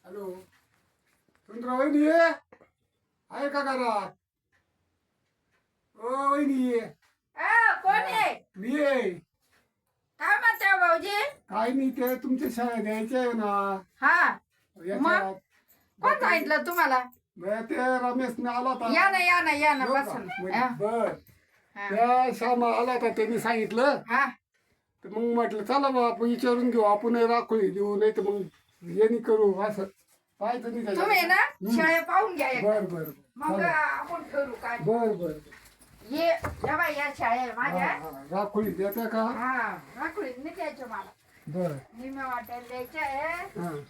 Hello सुंदरा वहिनी आहे का घरात? ओ वहिनी कोण आहे? मी आहे. काय म्हणते हो भाऊजी? काय नाही ते तुमच्या शाळा द्यायचे आहे ना हा याच्यात. कोण सांगितलं तुम्हाला? ते रमेशने आला होता. या ना या ना या ना येऊ का? बस बर त्या श्यामा आला होता त्यांनी सांगितलं हा तर मग म्हटलं चला बा आपण विचारून घेऊ आपण राखोळी देऊ नाही तर मग येणी करू असं पाहायचं नाही त्याच्यात. तुम्ही ना शाळे पाहून घ्या एकदा. बर बर मग आपण ठरवू काय. बर बर ये या बाई या शाळे माझ्या. राखोळी देता का? हा राखोळी नाही द्यायचं मला. बर निम्या वाटायला द्यायचं आहे.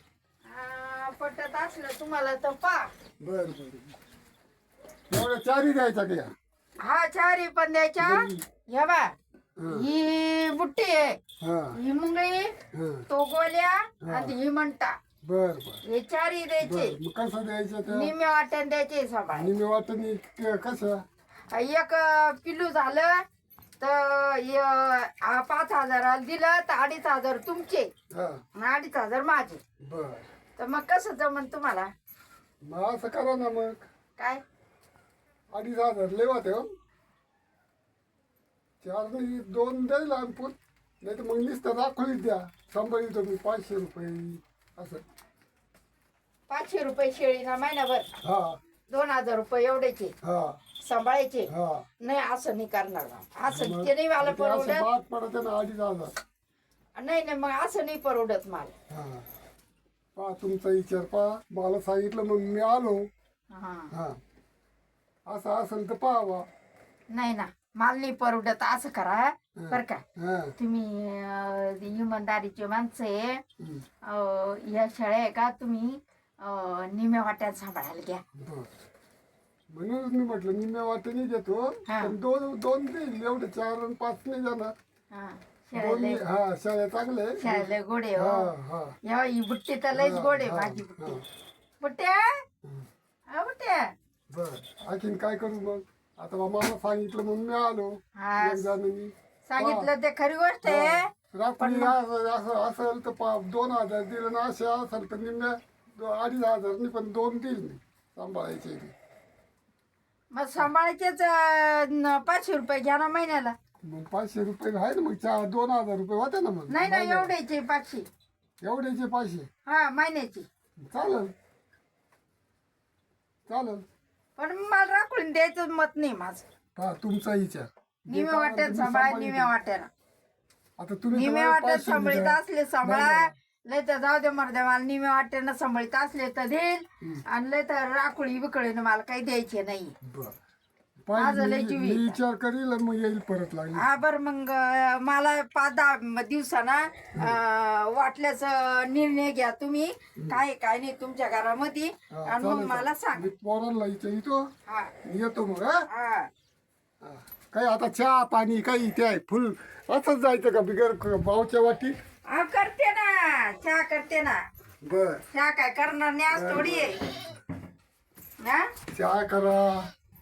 हा पटत असलं तुम्हाला तर पा. बर बर एवढ्या चारी द्यायचा का या? हा चारी पण द्यायच्या. हे बा हा. ही बुट्टी आहे, हा ही मुंगळी, हा तो गोल्या आणि ही म्हणता. बर बर हे चारी बर द्यायचे. मग कसं द्यायचं त्या? निम्या वाट्याने द्यायचे सगळं. आणि मी वाटणी कसं? एक पिलू झालं तर 5,000 दिलं तर 2,500 तुमचे हा आणि 2,500 माझे. बर तर मग कसं जमन तुम्हाला? मग असं करा ना मग काय 2,500 लेवा ते 4 नाही 2 द्याल आणपून नाही तर मग नुसतं राखोळीच द्या सांभाळी तुम्ही 500 रुपये असं. 500 रुपये शेळीना महिनाभर हा 2,000 रुपये एवढ्याचे हा सांभाळायचे. हा नाही असं नाही करणार बा. असं मग ते नाही मला ते असं परवडत. भाग पडत ना 2,500. नाही नाही मग असं नाही परवडत मला. हा पहा तुमचा विचार पहा मला सांगितलं मग मी आलो. हा हा असं असेल तर पाहावा. नाही ना मला नाही परवडत. असं करा बर का. हा तुम्ही इमानदारीचे माणसं आहे. हम्म. या शाळा आहे का तुम्ही निम्या वाट्यात सांभाळायला घ्या. बर म्हणूनच मी म्हटलं निम्या वाटेने देतो हा. पण दोन देईल एवढे 4 आणि 5 नाही जाणार. हा दोन्ही शाळेला हा शाळा चांगले आहे. शाळेला गोडे हा हो. हा या ही बुट्टी तर लयच गोड आहे हा, माझी हा. बुट्टी. बुट्ट्या बुट्ट्या बर आणखीन काय करू मग आता बा मला सांगितलं म्हणून मी आलो. हा. एक जणांनी सांगितलं ते खरी गोष्ट आहे. रात्री असं असेल तर 2,000 दिलं ना असे असेल तर निम्म्या 2,500 पण 2 देईल मी सांभाळायचे. मग सांभाळायचेच 500 रुपये घ्या ना महिन्याला. मग 500 रुपये आहे ना मग 2,000 रुपये होते ना मग नाही नाही एवढ्याचे 500. एवढ्याचे 500 हा महिन्याची. चालेल चालेल. पण मला राखून द्यायचं मत नाही माझं. हा तुमचा विचार निम्या वाट्यात सांभाळा निम्या वाट्याला. आता तुम्ही निम्या तर वाट्यात 500 सांभाळीत द्या. असले सांभाळा. लय तर जाऊ दे मर्द्या मला निम्या वाट्यानं सांभाळीत असले तर देईल आणि लय तर राखोळी बिकळीनं मला काही द्यायचे नाही. बरं. माझं लय मी जीव मी आहे. विचार करील आणि मग येईल परत लागली. हा बरं मग मला 5-10 दिवसाना वाटल्याच निर्णय घ्या तुम्ही. काय नाही तुमच्या घरामध्ये हा, आणि मग चालेल, मला चालेल. सांग. मी पोरांना येतो हा येतो मग हा हा हा. काही आता चहा पाणी काही ते आहे फुल असंच जायचं का बिगर भावच्या वाटी? करते ना चहा करते ना. बर चहा काय करणार नाही आज थोडी आहे. हा? चहा करा.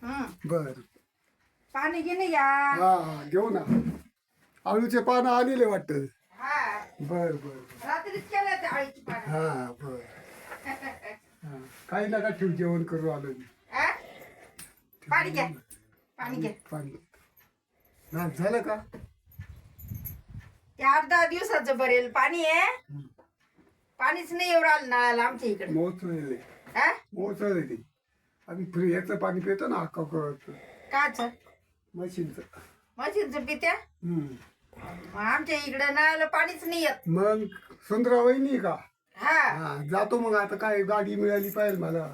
हम्म. बर पाणी घेणे घ्या. हा हा घेऊ ना. आळूचे पानं आलेले वाटत. हा बर बर रात्रीच केलं ते आळीची पानं. हा बर हा. काही नका ठेव जेवण करू आलो मी. हा? पाणी घ्या पाणी घ्या. पाणी हा झालं का? ते 8-10 दिवसाचं भरेल पाणी आहे. पाणीच नाही एवढं आलं नळाला आमच्या इकडे. मोचळले हा मोचळले ते आम्ही फ्री याचं पाणी पितो ना काच मशीनचं. मशीनचं पित्या. हम्म. मग आमच्या इकडे नळाला पाणीच नाही येत. मग सुंदरा वहिनी का? हा हा जातो मग आता काय गाडी मिळाली पाहिजे मला.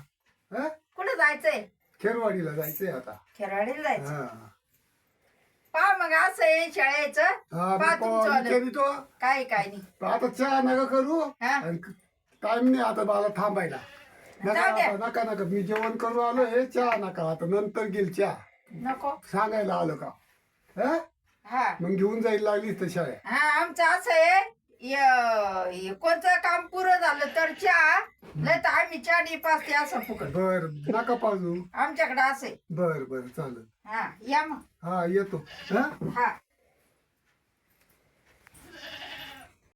हा कुठं जायचंय? खेरवाडीला जायचंय आता. खेराडीला जायचं. हा पहा मग असं आहे शाळेचं. हा पहा मी तुमचं आलं. विचारितो. काय नाही. आता चहा नका करू हा? टाइम नाही आता मला थांबायला. नका जाऊ द्या. आता नका नका मी जेवण करू आलो हे चहा नका आता नंतर घेईल चहा नको. सांगायला आलो का? हा हा मग घेऊन जाईल लागली तर शाळेत. हा आमचं असं आहे कोणतं काम पुरं झालं तर चहा नाही तर आम्ही चहा नाही पाचते असं फुकट. बर नका पाजू. आमच्याकडे असं आहे. बर बर चालेल. हा या मग. हा येतो. हा हा